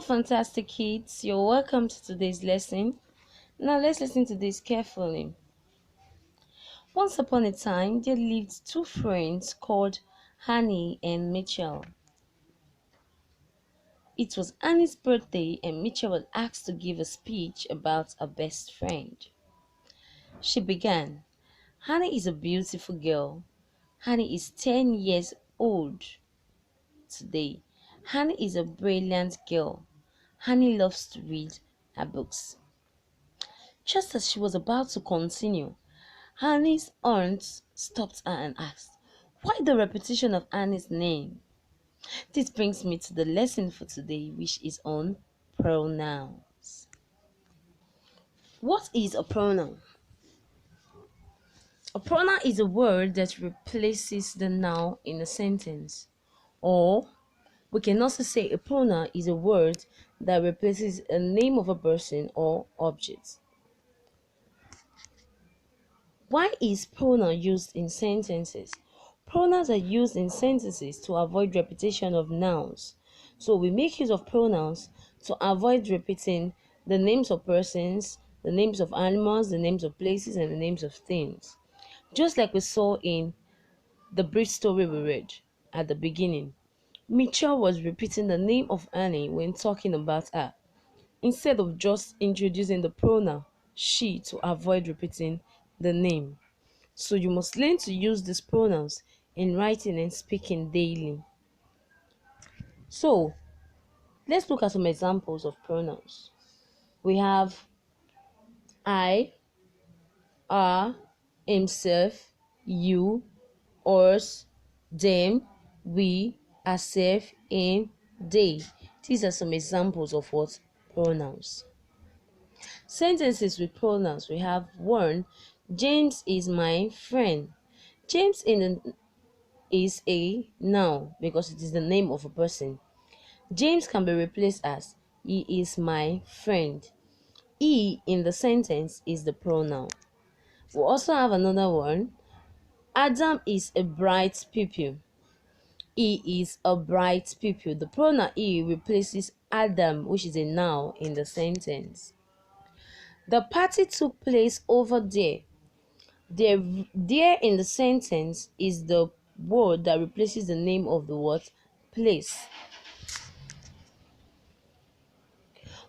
fantastic kids, you're welcome to today's lesson. Now let's listen to this carefully. Once upon a time, there lived two friends called Annie and Mitchell. It was Annie's birthday, and Mitchell was asked to give a speech about her best friend. She began, Annie is a beautiful girl. Annie is 10 years old today. Annie is a brilliant girl. Annie loves to read her books. Just as she was about to continue, Annie's aunt stopped her and asked, why the repetition of Annie's name? This brings me to the lesson for today, which is on pronouns. What is a pronoun? A pronoun is a word that replaces the noun in a sentence. Or we can also say a pronoun is a word that replaces a name of a person or object. Why is pronoun used in sentences? Pronouns are used in sentences to avoid repetition of nouns. So we make use of pronouns to avoid repeating the names of persons, the names of animals, the names of places, and the names of things. Just like we saw in the brief story we read at the beginning. Mitchell was repeating the name of Annie when talking about her, instead of just introducing the pronoun she to avoid repeating the name. So you must learn to use these pronouns in writing and speaking daily. So let's look at some examples of pronouns. We have I, her, himself, you, us, them, we, ourself, him, they. These are some examples of what pronouns. Sentences with pronouns. We have one, James is my friend. James is a noun because it is the name of a person. James can be replaced as he is my friend. He in the sentence is the pronoun. We also have another one. Adam is a bright pupil. He is a bright pupil. The pronoun he replaces Adam, which is a noun in the sentence. The party took place over there. There in the sentence is the word that replaces the name of the word place.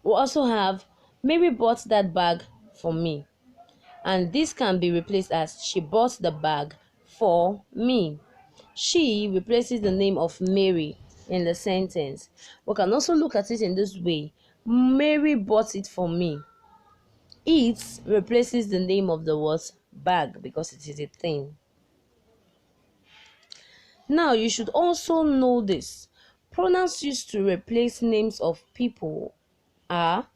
We also have Mary bought that bag for me, and this can be replaced as she bought the bag for me. She replaces the name of Mary in the sentence. We can also look at it in this way. Mary bought it for me. It replaces the name of the word bag because it is a thing. Now you should also know this. Pronouns used to replace names of people are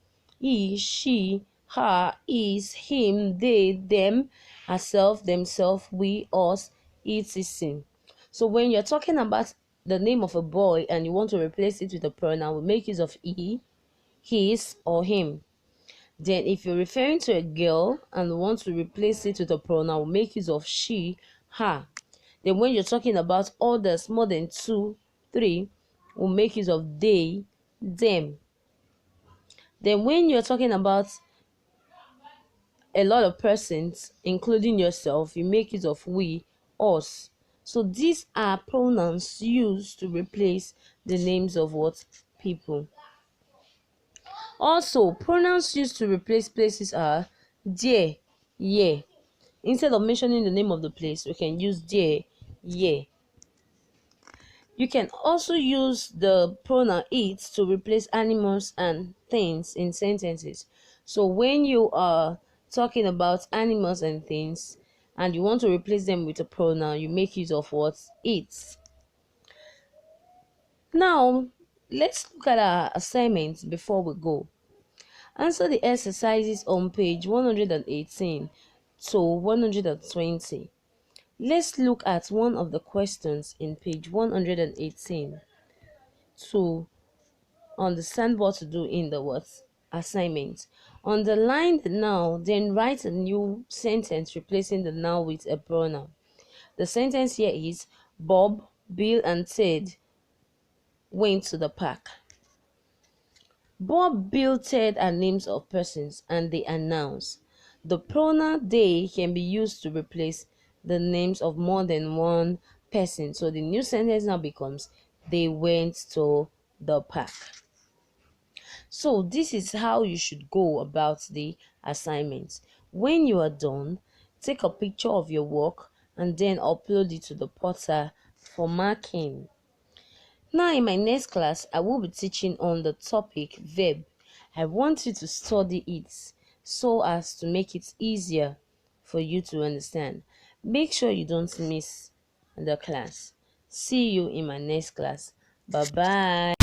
he, she, her, his, him, they, them, herself, themselves, we, us, etc. So when you're talking about the name of a boy and you want to replace it with a pronoun, we make use of he, his, or him. Then if you're referring to a girl and want to replace it with a pronoun, we make use of she, her. Then when you're talking about others more than 2, 3, we'll make use of they, them. Then when you're talking about a lot of persons, including yourself, you make use of we, us. So these are pronouns used to replace the names of what people. Also, pronouns used to replace places are there, yeah. Instead of mentioning the name of the place, we can use there, yeah. You can also use the pronoun it to replace animals and things in sentences. So when you are talking about animals and things and you want to replace them with a pronoun, you make use of what? It. Now, let's look at our assignments before we go. Answer the exercises on page 118 to 120. Let's look at one of the questions in page 118 to understand what to do in the what assignment. Underline the noun, then write a new sentence replacing the noun with a pronoun. The sentence here is Bob, Bill, and Ted went to the park. Bob, Bill, Ted are names of persons and they are nouns. The pronoun they can be used to replace the names of more than one person. So the new sentence now becomes they went to the park. So this is how you should go about the assignment. When you are done, take a picture of your work and then upload it to the portal for marking. Now in my next class, I will be teaching on the topic verb. I want you to study it so as to make it easier for you to understand. Make sure you don't miss the class. See you in my next class. Bye bye.